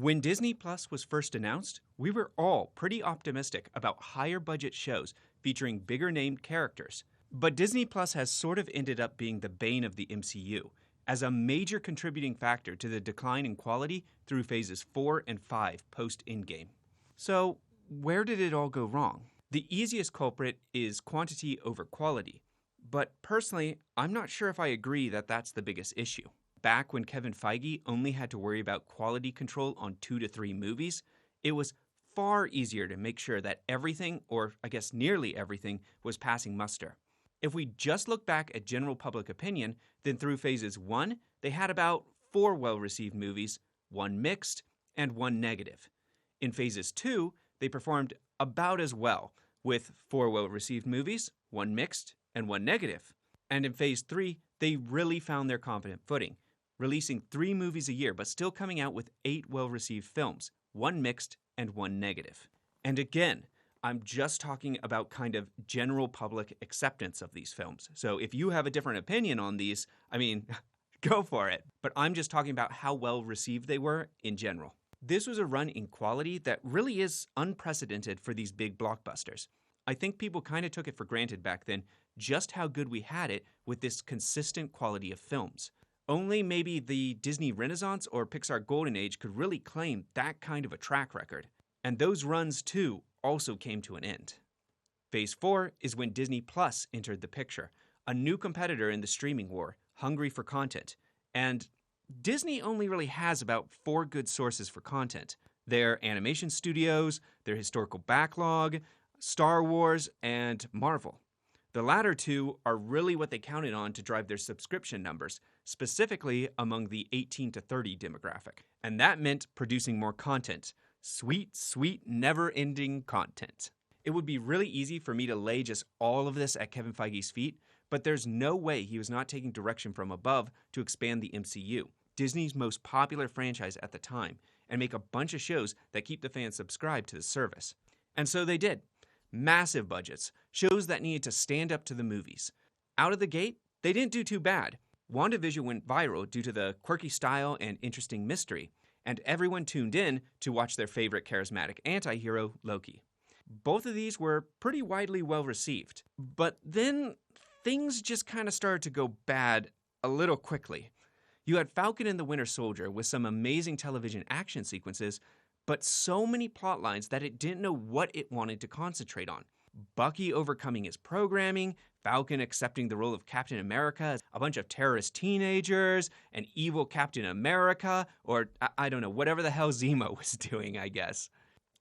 When Disney Plus was first announced, we were all pretty optimistic about higher budget shows featuring bigger named characters. But Disney Plus has sort of ended up being the bane of the MCU, as a major contributing factor to the decline in quality through phases 4 and 5 post-Endgame. So, where did it all go wrong? The easiest culprit is quantity over quality. But personally, I'm not sure if I agree that that's the biggest issue. Back when Kevin Feige only had to worry about quality control on 2 to 3 movies, it was far easier to make sure that everything, or I guess nearly everything, was passing muster. If we just look back at general public opinion, then through phases 1, they had about 4 well-received movies, 1 mixed, and 1 negative. In phases 2, they performed about as well, with 4 well-received movies, 1 mixed, and 1 negative. And in phase 3, they really found their confident footing, releasing 3 movies a year but still coming out with 8 well-received films, 1 mixed and 1 negative. And again, I'm just talking about kind of general public acceptance of these films. So if you have a different opinion on these, go for it. But I'm just talking about how well received they were in general. This was a run in quality that really is unprecedented for these big blockbusters. I think people kind of took it for granted back then just how good we had it with this consistent quality of films. Only maybe the Disney Renaissance or Pixar Golden Age could really claim that kind of a track record. And those runs, too, also came to an end. Phase 4 is when Disney Plus entered the picture, a new competitor in the streaming war, hungry for content. And Disney only really has about 4 good sources for content: their animation studios, their historical backlog, Star Wars, and Marvel. The latter 2 are really what they counted on to drive their subscription numbers, specifically among the 18 to 30 demographic. And that meant producing more content. Sweet, sweet, never-ending content. It would be really easy for me to lay just all of this at Kevin Feige's feet, but there's no way he was not taking direction from above to expand the MCU, Disney's most popular franchise at the time, and make a bunch of shows that keep the fans subscribed to the service. And so they did. Massive budgets, shows that needed to stand up to the movies. Out of the gate, they didn't do too bad. WandaVision went viral due to the quirky style and interesting mystery, and everyone tuned in to watch their favorite charismatic anti-hero, Loki. Both of these were pretty widely well received, but then things just kind of started to go bad a little quickly. You had Falcon and the Winter Soldier with some amazing television action sequences, but so many plot lines that it didn't know what it wanted to concentrate on. Bucky overcoming his programming, Falcon accepting the role of Captain America, a bunch of terrorist teenagers, an evil Captain America, or I don't know, whatever the hell Zemo was doing, I guess.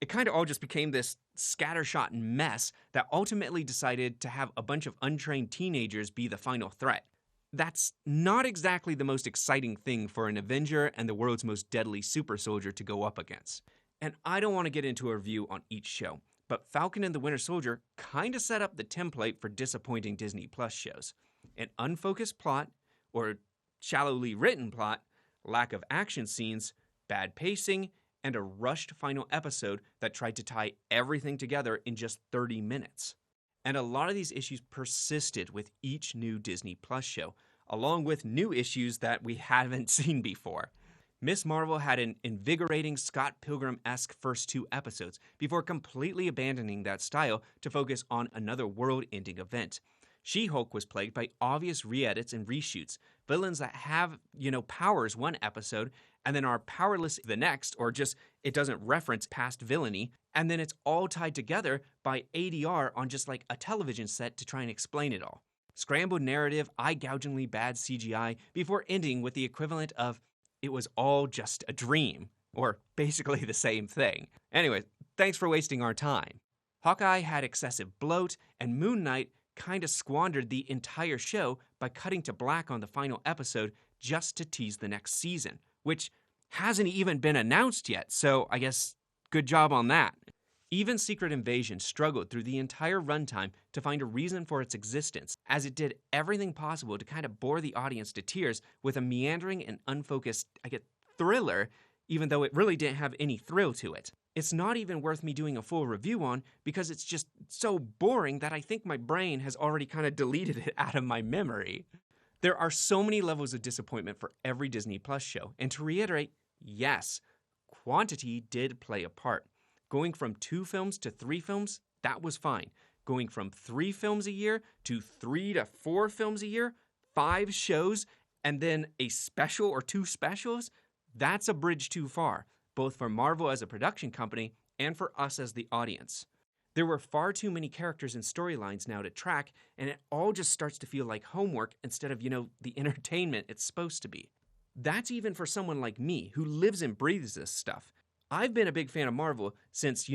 It kind of all just became this scattershot mess that ultimately decided to have a bunch of untrained teenagers be the final threat. That's not exactly the most exciting thing for an Avenger and the world's most deadly super soldier to go up against. And I don't want to get into a review on each show, but Falcon and the Winter Soldier kind of set up the template for disappointing Disney Plus shows. An unfocused plot, or shallowly written plot, lack of action scenes, bad pacing, and a rushed final episode that tried to tie everything together in just 30 minutes. And a lot of these issues persisted with each new Disney Plus show, along with new issues that we haven't seen before. Miss Marvel had an invigorating Scott Pilgrim-esque first 2 episodes before completely abandoning that style to focus on another world-ending event. She-Hulk was plagued by obvious re-edits and reshoots, villains that have, powers one episode and then are powerless the next, or just it doesn't reference past villainy, and then it's all tied together by ADR on just like a television set to try and explain it all. Scrambled narrative, eye-gougingly bad CGI, before ending with the equivalent of it was all just a dream, or basically the same thing. Anyways, thanks for wasting our time. Hawkeye had excessive bloat, and Moon Knight kind of squandered the entire show by cutting to black on the final episode just to tease the next season, which hasn't even been announced yet, so I guess good job on that. Even Secret Invasion struggled through the entire runtime to find a reason for its existence, as it did everything possible to kind of bore the audience to tears with a meandering and unfocused, thriller, even though it really didn't have any thrill to it. It's not even worth me doing a full review on because it's just so boring that I think my brain has already kind of deleted it out of my memory. There are so many levels of disappointment for every Disney Plus show, and to reiterate, yes, quantity did play a part. Going from 2 films to 3 films, that was fine. Going from 3 films a year to 3 to 4 films a year, 5 shows, and then a special or 2 specials, that's a bridge too far, both for Marvel as a production company and for us as the audience. There were far too many characters and storylines now to track, and it all just starts to feel like homework instead of, the entertainment it's supposed to be. That's even for someone like me, who lives and breathes this stuff. I've been a big fan of Marvel since,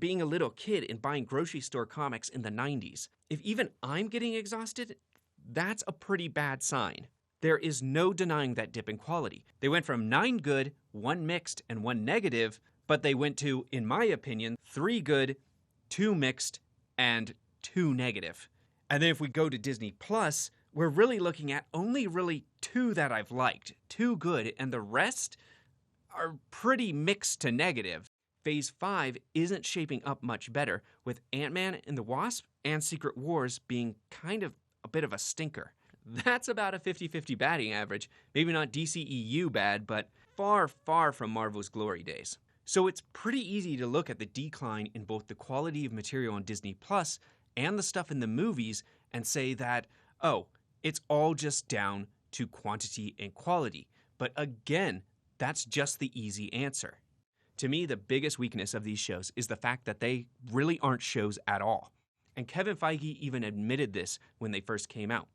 being a little kid and buying grocery store comics in the 90s. If even I'm getting exhausted, that's a pretty bad sign. There is no denying that dip in quality. They went from 9 good, 1 mixed, and 1 negative, but they went to, in my opinion, 3 good, 2 mixed, and 2 negative. And then if we go to Disney Plus, we're really looking at only really 2 that I've liked, 2 good, and the rest are pretty mixed to negative. Phase 5 isn't shaping up much better, with Ant-Man and the Wasp and Secret Wars being kind of a bit of a stinker. That's about a 50-50 batting average. Maybe not DCEU bad, but far, far from Marvel's glory days. So it's pretty easy to look at the decline in both the quality of material on Disney Plus and the stuff in the movies and say that, oh, it's all just down to quantity and quality. But again, that's just the easy answer. To me, the biggest weakness of these shows is the fact that they really aren't shows at all. And Kevin Feige even admitted this when they first came out.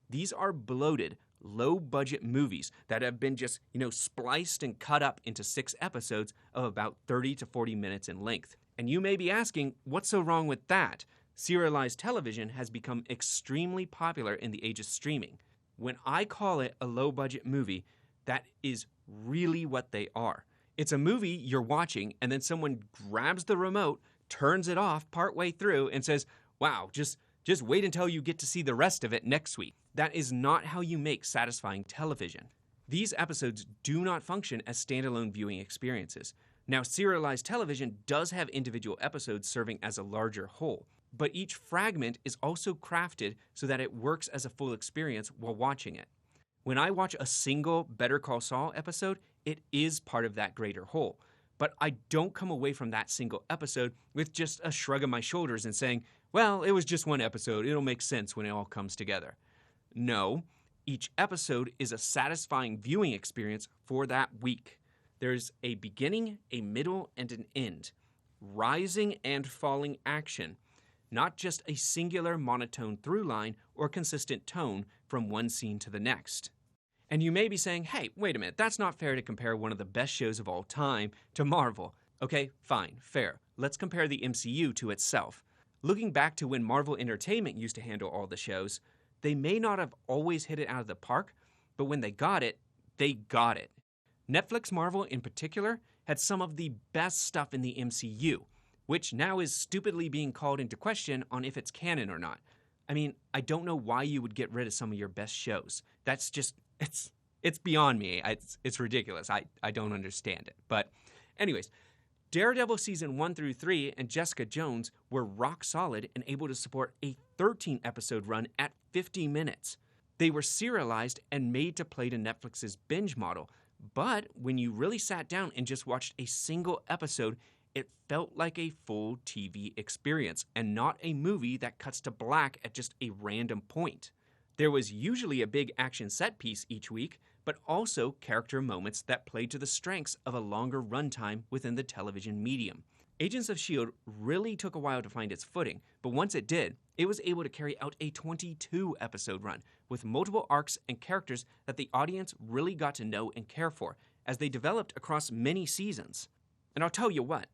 These are bloated, low-budget movies that have been just, spliced and cut up into 6 episodes of about 30 to 40 minutes in length. And you may be asking, what's so wrong with that? Serialized television has become extremely popular in the age of streaming. When I call it a low-budget movie, that is really what they are. It's a movie you're watching, and then someone grabs the remote, turns it off partway through, and says, wow, just wait until you get to see the rest of it next week. That is not how you make satisfying television. These episodes do not function as standalone viewing experiences. Now, serialized television does have individual episodes serving as a larger whole, but each fragment is also crafted so that it works as a full experience while watching it. When I watch a single Better Call Saul episode, it is part of that greater whole. But I don't come away from that single episode with just a shrug of my shoulders and saying, well, it was just 1 episode, it'll make sense when it all comes together. No, each episode is a satisfying viewing experience for that week. There's a beginning, a middle, and an end. Rising and falling action. Not just a singular monotone through line or consistent tone from one scene to the next. And you may be saying, hey, wait a minute, that's not fair to compare one of the best shows of all time to Marvel. Okay, fine, fair. Let's compare the MCU to itself. Looking back to when Marvel Entertainment used to handle all the shows, they may not have always hit it out of the park, but when they got it, they got it. Netflix Marvel in particular had some of the best stuff in the MCU, which now is stupidly being called into question on if it's canon or not. I mean, I don't know why you would get rid of some of your best shows. That's just, it's beyond me. It's ridiculous. I don't understand it. But anyways, Daredevil Season 1 through 3 and Jessica Jones were rock solid and able to support a 13-episode run at 50 minutes. They were serialized and made to play to Netflix's binge model, but when you really sat down and just watched a single episode, it felt like a full TV experience and not a movie that cuts to black at just a random point. There was usually a big action set piece each week, but also character moments that played to the strengths of a longer runtime within the television medium. Agents of S.H.I.E.L.D. really took a while to find its footing, but once it did, it was able to carry out a 22-episode run with multiple arcs and characters that the audience really got to know and care for as they developed across many seasons. And I'll tell you what,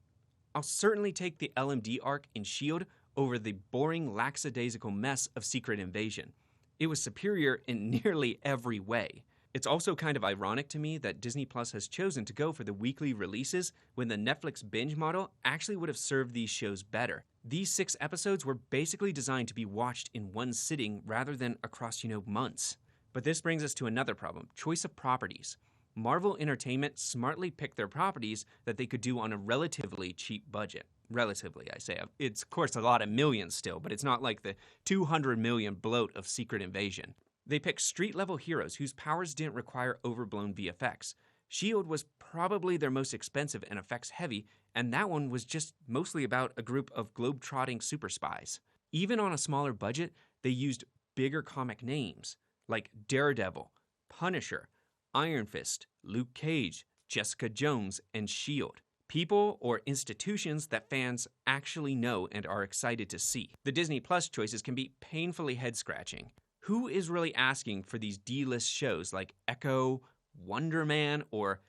I'll certainly take the LMD arc in S.H.I.E.L.D. over the boring, lackadaisical mess of Secret Invasion. It was superior in nearly every way. It's also kind of ironic to me that Disney Plus has chosen to go for the weekly releases when the Netflix binge model actually would have served these shows better. These 6 episodes were basically designed to be watched in one sitting rather than across, months. But this brings us to another problem, choice of properties. Marvel Entertainment smartly picked their properties that they could do on a relatively cheap budget. Relatively, I say. It's, of course, a lot of millions still, but it's not like the 200 million bloat of Secret Invasion. They picked street-level heroes whose powers didn't require overblown VFX. S.H.I.E.L.D. was probably their most expensive and effects heavy, and that one was just mostly about a group of globe-trotting super spies. Even on a smaller budget, they used bigger comic names like Daredevil, Punisher, Iron Fist, Luke Cage, Jessica Jones, and S.H.I.E.L.D. People or institutions that fans actually know and are excited to see. The Disney Plus choices can be painfully head-scratching. Who is really asking for these D-list shows like Echo, Wonder Man, or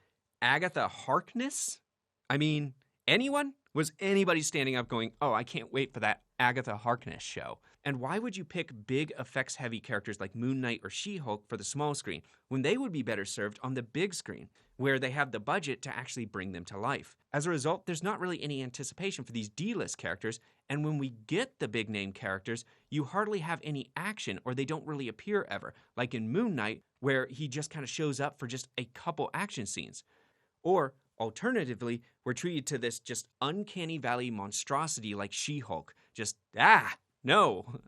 Agatha Harkness? I mean, anyone? Was anybody standing up going, oh, I can't wait for that Agatha Harkness show? And why would you pick big effects-heavy characters like Moon Knight or She-Hulk for the small screen when they would be better served on the big screen, where they have the budget to actually bring them to life? As a result, there's not really any anticipation for these D-list characters, and when we get the big-name characters, you hardly have any action or they don't really appear ever, like in Moon Knight, where he just kind of shows up for just a couple action scenes. Or, alternatively, we're treated to this just uncanny valley monstrosity like She-Hulk. Just, no.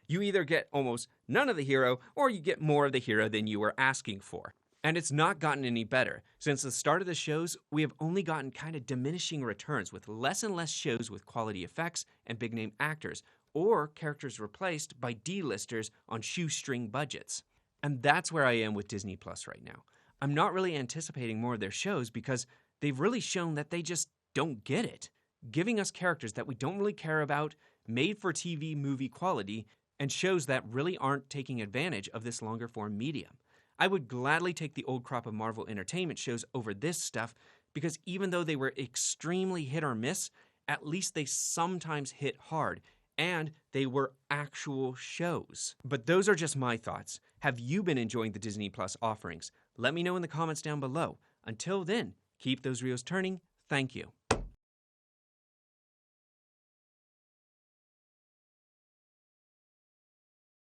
You either get almost none of the hero, or you get more of the hero than you were asking for. And it's not gotten any better. Since the start of the shows, we have only gotten kind of diminishing returns with less and less shows with quality effects and big-name actors, or characters replaced by D-listers on shoestring budgets. And that's where I am with Disney Plus right now. I'm not really anticipating more of their shows because they've really shown that they just don't get it, giving us characters that we don't really care about, made-for-TV movie quality, and shows that really aren't taking advantage of this longer-form medium. I would gladly take the old crop of Marvel Entertainment shows over this stuff because even though they were extremely hit or miss, at least they sometimes hit hard, and they were actual shows. But those are just my thoughts. Have you been enjoying the Disney Plus offerings? Let me know in the comments down below. Until then, keep those reels turning. Thank you.